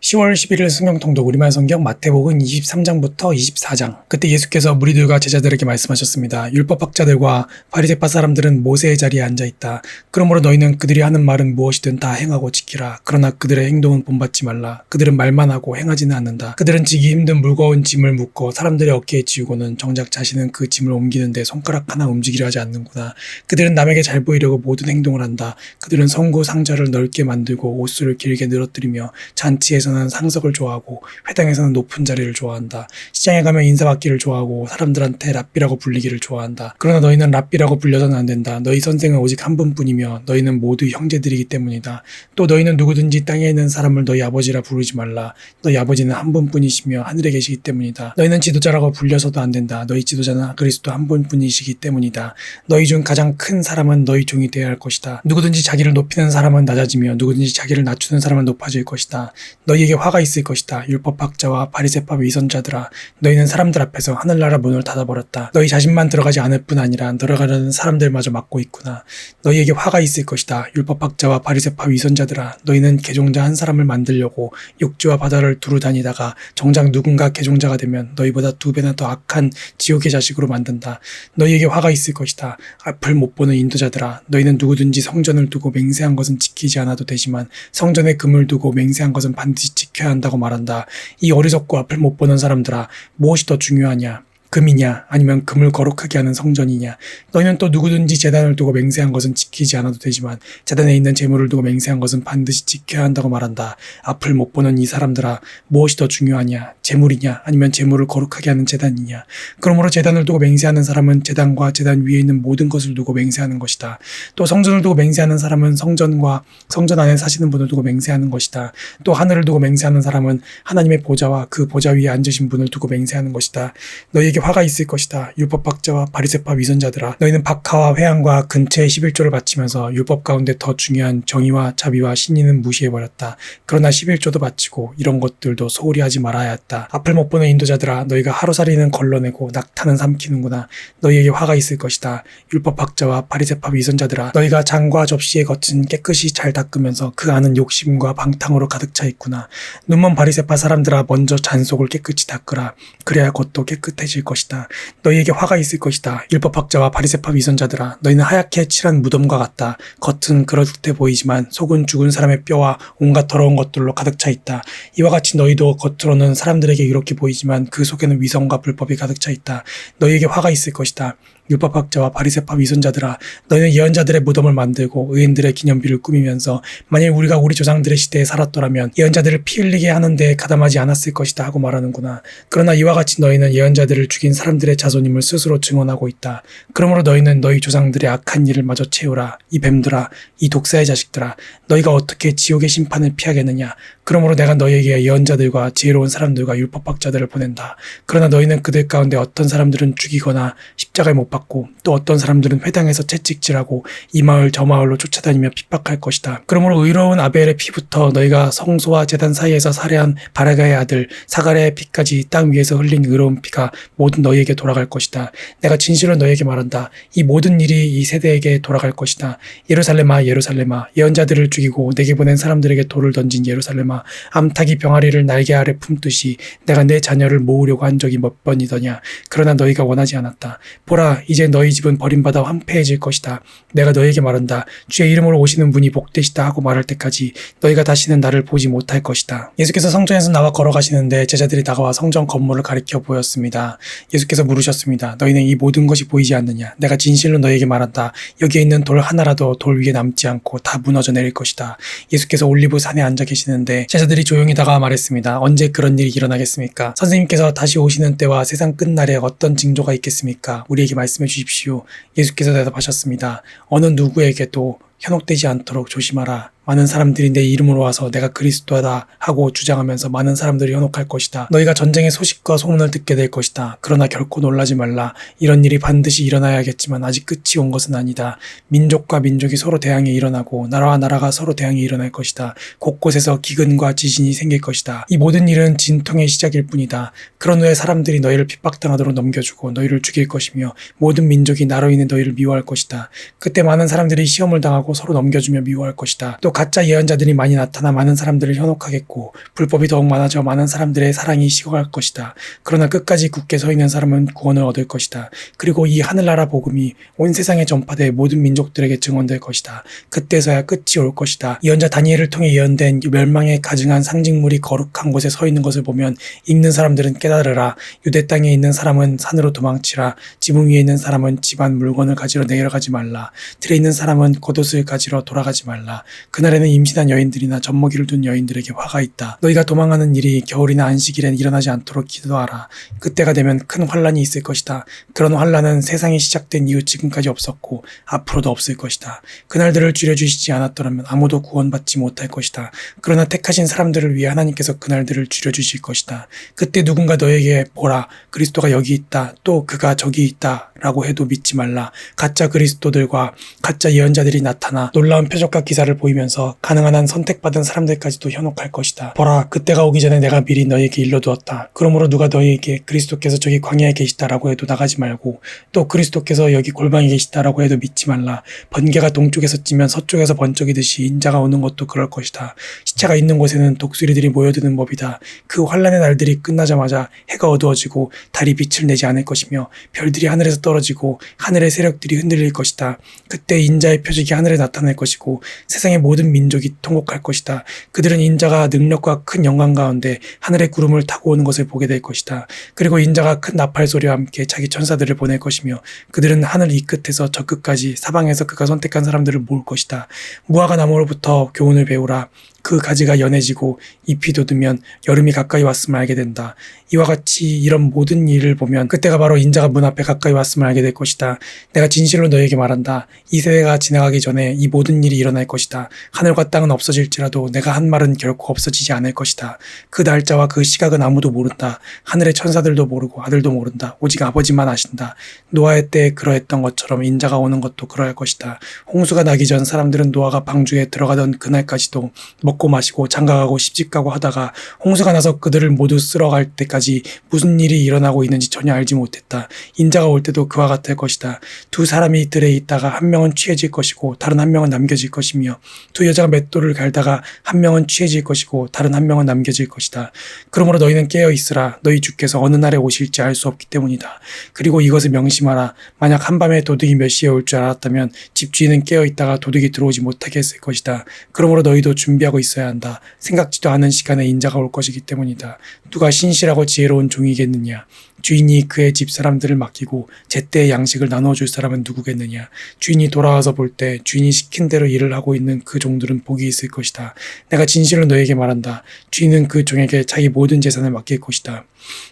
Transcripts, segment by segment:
10월 11일 성경통독 우리말 성경 마태복음 23장부터 24장. 그때 예수께서 무리들과 제자들에게 말씀하셨습니다. 율법학자들과 바리새파 사람들은 모세의 자리에 앉아있다. 그러므로 너희는 그들이 하는 말은 무엇이든 다 행하고 지키라. 그러나 그들의 행동은 본받지 말라. 그들은 말만 하고 행하지는 않는다. 그들은 지기 힘든 무거운 짐을 묻고 사람들의 어깨에 지우고는 정작 자신은 그 짐을 옮기는데 손가락 하나 움직이려 하지 않는구나. 그들은 남에게 잘 보이려고 모든 행동을 한다. 그들은 성구 상자를 넓게 만들고 옷수를 길게 늘어뜨리며 잔치에서는 상석을 좋아하고 회당에서는 높은 자리를 좋아한다. 시장에 가면 인사받기를 좋아하고 사람들한테 랍비라고 불리기를 좋아한다. 그러나 너희는 랍비라고 불려서는 안 된다. 너희 선생은 오직 한 분뿐이며 너희는 모두 형제들이기 때문이다. 또 너희는 누구든지 땅에 있는 사람을 너희 아버지라 부르지 말라. 너희 아버지는 한 분뿐이시며 하늘에 계시기 때문이다. 너희는 지도자라고 불려서도 안 된다. 너희 지도자는 그리스도 한 분뿐이시기 때문이다. 너희 중 가장 큰 사람은 너희 종이 되어야 할 것이다. 누구든지 자기를 높이는 사람은 낮아지며 누구든지 자기를 낮추는 사람은 높아질 것이다. 너희에게 화가 있을 것이다. 율법학자와 바리새파 위선자들아, 너희는 사람들 앞에서 하늘나라 문을 닫아버렸다. 너희 자신만 들어가지 않을 뿐 아니라 들어가려는 사람들마저 막고 있구나. 너희에게 화가 있을 것이다. 율법학자와 바리새파 위선자들아, 너희는 개종자 한 사람을 만들려고 육지와 바다를 두루 다니다가 정작 누군가 개종자가 되면 너희보다 2배나 더 악한 지옥의 자식으로 만든다. 너희에게 화가 있을 것이다. 앞을 못 보는 인도자들아, 너희는 누구든지 성전을 두고 맹세한 것은 지키지 않아도 되지만 성전에 금을 두고 맹세한 것은 반드시 지켜야 한다고 말한다. 이 어리석고 앞을 못 보는 사람들아, 무엇이 더 중요하냐? 금이냐 아니면 금을 거룩하게 하는 성전이냐. 너희는 또 누구든지 제단을 두고 맹세한 것은 지키지 않아도 되지만 제단에 있는 제물을 두고 맹세한 것은 반드시 지켜야 한다고 말한다. 앞을 못 보는 이 사람들아, 무엇이 더 중요하냐? 제물이냐 아니면 제물을 거룩하게 하는 제단이냐. 그러므로 제단을 두고 맹세하는 사람은 제단과 제단 위에 있는 모든 것을 두고 맹세하는 것이다. 또 성전을 두고 맹세하는 사람은 성전과 성전 안에 사시는 분을 두고 맹세하는 것이다. 또 하늘을 두고 맹세하는 사람은 하나님의 보좌와 그 보좌 위에 앉으신 분을 두고 맹세하는 것이다. 너희에게 화가 있을 것이다. 율법학자와 바리새파 위선자들아, 너희는 박하와 회향과 근처에 11조를 바치면서 율법 가운데 더 중요한 정의와 자비와 신의는 무시해버렸다. 그러나 11조도 바치고 이런 것들도 소홀히 하지 말아야 했다. 앞을 못 보는 인도자들아, 너희가 하루살이는 걸러내고 낙타는 삼키는구나. 너희에게 화가 있을 것이다. 율법학자와 바리새파 위선자들아, 너희가 장과 접시의 겉은 깨끗이 잘 닦으면서 그 안은 욕심과 방탕으로 가득 차 있구나. 눈먼 바리새파 사람들아, 먼저 잔속을 깨끗이 닦으라. 그래야 겉도 깨끗해질 것이다. 너희에게 화가 있을 것이다. 율법학자와 바리새파 위선자들아, 너희는 하얗게 칠한 무덤과 같다. 겉은 그럴듯해 보이지만 속은 죽은 사람의 뼈와 온갖 더러운 것들로 가득 차 있다. 이와 같이 너희도 겉으로는 사람들에게 이렇게 보이지만 그 속에는 위선과 불법이 가득 차 있다. 너희에게 화가 있을 것이다. 율법학자와 바리새파 위선자들아, 너희는 예언자들의 무덤을 만들고 의인들의 기념비를 꾸미면서 만일 우리가 우리 조상들의 시대에 살았더라면 예언자들을 피 흘리게 하는 데 가담하지 않았을 것이다 하고 말하는구나. 그러나 이와 같이 너희는 예언자들을 죽인 사람들의 자손임을 스스로 증언하고 있다. 그러므로 너희는 너희 조상들의 악한 일을 마저 채우라. 이 뱀들아, 이 독사의 자식들아, 너희가 어떻게 지옥의 심판을 피하겠느냐. 그러므로 내가 너희에게 예언자들과 지혜로운 사람들과 율법학자들을 보낸다. 그러나 너희는 그들 가운데 어떤 사람들은 죽이거나 십자가에 못 박고 또 어떤 사람들은 회당에서 채찍질하고 이 마을 저 마을로 쫓아다니며 핍박할 것이다. 그러므로 의로운 아벨의 피부터 너희가 성소와 제단 사이에서 살해한 바라가의 아들 사가랴의 피까지 땅 위에서 흘린 의로운 피가 모든 너희에게 돌아갈 것이다. 내가 진실로 너희에게 말한다. 이 모든 일이 이 세대에게 돌아갈 것이다. 예루살렘아, 예루살렘아, 예언자들을 죽이고 내게 보낸 사람들에게 돌을 던진 예루살렘아, 암탉이 병아리를 날개 아래 품듯이 내가 내 자녀를 모으려고 한 적이 몇 번이더냐. 그러나 너희가 원하지 않았다. 보라, 이제 너희 집은 버림받아 황폐해질 것이다. 내가 너희에게 말한다. 주의 이름으로 오시는 분이 복되시다 하고 말할 때까지 너희가 다시는 나를 보지 못할 것이다. 예수께서 성전에서 나와 걸어가시는데 제자들이 다가와 성전 건물을 가리켜 보였습니다. 예수께서 물으셨습니다. 너희는 이 모든 것이 보이지 않느냐? 내가 진실로 너희에게 말한다. 여기에 있는 돌 하나라도 돌 위에 남지 않고 다 무너져 내릴 것이다. 예수께서 올리브 산에 앉아 계시는데 제자들이 조용히 다가와 말했습니다. 언제 그런 일이 일어나겠습니까? 선생님께서 다시 오시는 때와 세상 끝날에 어떤 징조가 있겠습니까? 우리에게 말씀해 주십시오. 예수께서 대답하셨습니다. 어느 누구에게도 현혹되지 않도록 조심하라. 많은 사람들이 내 이름으로 와서 내가 그리스도다 하고 주장하면서 많은 사람들이 현혹할 것이다. 너희가 전쟁의 소식과 소문을 듣게 될 것이다. 그러나 결코 놀라지 말라. 이런 일이 반드시 일어나야겠지만 아직 끝이 온 것은 아니다. 민족과 민족이 서로 대항에 일어나고 나라와 나라가 서로 대항에 일어날 것이다. 곳곳에서 기근과 지진이 생길 것이다. 이 모든 일은 진통의 시작일 뿐이다. 그런 후에 사람들이 너희를 핍박당하도록 넘겨주고 너희를 죽일 것이며 모든 민족이 나로 인해 너희를 미워할 것이다. 그때 많은 사람들이 시험을 당하고 하고 서로 넘겨주며 미워할 것이다. 또 가짜 예언자들이 많이 나타나 많은 사람들을 현혹하겠고 불법이 더욱 많아져 많은 사람들의 사랑이 식어갈 것이다. 그러나 끝까지 굳게 서 있는 사람은 구원을 얻을 것이다. 그리고 이 하늘나라 복음이 온 세상에 전파돼 모든 민족들에게 증언될 것이다. 그때서야 끝이 올 것이다. 예언자 다니엘을 통해 예언된 멸망에 가증한 상징물이 거룩한 곳에 서 있는 것을 보면 읽는 사람들은 깨달으라. 유대 땅에 있는 사람은 산으로 도망치라. 지붕 위에 있는 사람은 집안 물건을 가지러 내려가지 말라. 들에 있는 사람은 겉옷을 가지러 돌아가지 말라. 그날에는 임신한 여인들이나 젖먹이를 둔 여인들에게 화가 있다. 너희가 도망하는 일이 겨울이나 안식일엔 일어나지 않도록 기도하라. 그때가 되면 큰 환란이 있을 것이다. 그런 환란은 세상이 시작된 이후 지금까지 없었고 앞으로도 없을 것이다. 그날들을 줄여주시지 않았더라면 아무도 구원받지 못할 것이다. 그러나 택하신 사람들을 위해 하나님께서 그날들을 줄여주실 것이다. 그때 누군가 너에게 보라, 그리스도가 여기 있다, 또 그가 저기 있다 라고 해도 믿지 말라. 가짜 그리스도들과 가짜 예언자들이 나타나 놀라운 표적과 기사를 보이면서 가능한 한 선택받은 사람들까지도 현혹할 것이다. 보라, 그때가 오기 전에 내가 미리 너희에게 일러두었다. 그러므로 누가 너희에게 그리스도께서 저기 광야에 계시다라고 해도 나가지 말고, 또 그리스도께서 여기 골방에 계시다라고 해도 믿지 말라. 번개가 동쪽에서 찌면 서쪽에서 번쩍이듯이 인자가 오는 것도 그럴 것이다. 시체가 있는 곳에는 독수리들이 모여드는 법이다. 그 환란의 날들이 끝나자마자 해가 어두워지고 달이 빛을 내지 않을 것이며 별들이 하늘에서 떨어지고 하늘의 세력들이 흔들릴 것이다. 그때 인자의 표적이 하늘에 나타날 것이고 세상의 모든 민족이 통곡할 것이다. 그들은 인자가 능력과 큰 영광 가운데 하늘의 구름을 타고 오는 것을 보게 될 것이다. 그리고 인자가 큰 나팔 소리와 함께 자기 천사들을 보낼 것이며 그들은 하늘 이 끝에서 저 끝까지 사방에서 그가 선택한 사람들을 모을 것이다. 무화과 나무로부터 교훈을 배우라. 그 가지가 연해지고 잎이 돋으면 여름이 가까이 왔음을 알게 된다. 이와 같이 이런 모든 일을 보면 그때가 바로 인자가 문 앞에 가까이 왔음을 알게 될 것이다. 내가 진실로 너에게 말한다. 이 세대가 지나가기 전에 이 모든 일이 일어날 것이다. 하늘과 땅은 없어질지라도 내가 한 말은 결코 없어지지 않을 것이다. 그 날짜와 그 시각은 아무도 모른다. 하늘의 천사들도 모르고 아들도 모른다. 오직 아버지만 아신다. 노아의 때에 그러했던 것처럼 인자가 오는 것도 그러할 것이다. 홍수가 나기 전 사람들은 노아가 방주에 들어가던 그날까지도 먹고 마시고 장가가고 시집가고 하다가 홍수가 나서 그들을 모두 쓸어갈 때까지 무슨 일이 일어나고 있는지 전혀 알지 못했다. 인자가 올 때도 그와 같을 것이다. 두 사람이 들에 있다가 한 명은 취해질 것이고 다른 한 명은 남겨질 것이며 두 여자가 맷돌을 갈다가 한 명은 취해질 것이고 다른 한 명은 남겨질 것이다. 그러므로 너희는 깨어 있으라. 너희 주께서 어느 날에 오실지 알 수 없기 때문이다. 그리고 이것을 명심하라. 만약 한밤에 도둑이 몇 시에 올 줄 알았다면 집주인은 깨어 있다가 도둑이 들어오지 못하게 했을 것이다. 그러므로 너희도 준비하고 있어야 한다. 생각지도 않은 시간에 인자가 올 것이기 때문이다. 누가 신실하고 지혜로운 종이겠느냐. 주인이 그의 집 사람들을 맡기고 제때의 양식을 나누어줄 사람은 누구겠느냐. 주인이 돌아와서 볼 때 주인이 시킨 대로 일을 하고 있는 그 종들은 복이 있을 것이다. 내가 진실로 너에게 말한다. 주인은 그 종에게 자기 모든 재산을 맡길 것이다.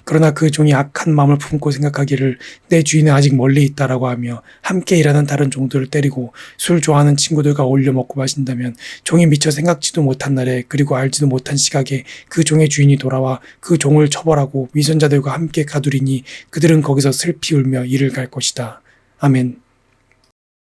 그러나 그 종이 악한 마음을 품고 생각하기를 내 주인은 아직 멀리 있다라고 하며 함께 일하는 다른 종들을 때리고 술 좋아하는 친구들과 어울려 먹고 마신다면 종이 미처 생각지도 못한 날에 그리고 알지도 못한 시각에 그 종의 주인이 돌아와 그 종을 처벌하고 위선자들과 함께 가두리니 그들은 거기서 슬피 울며 이를 갈 것이다. 아멘.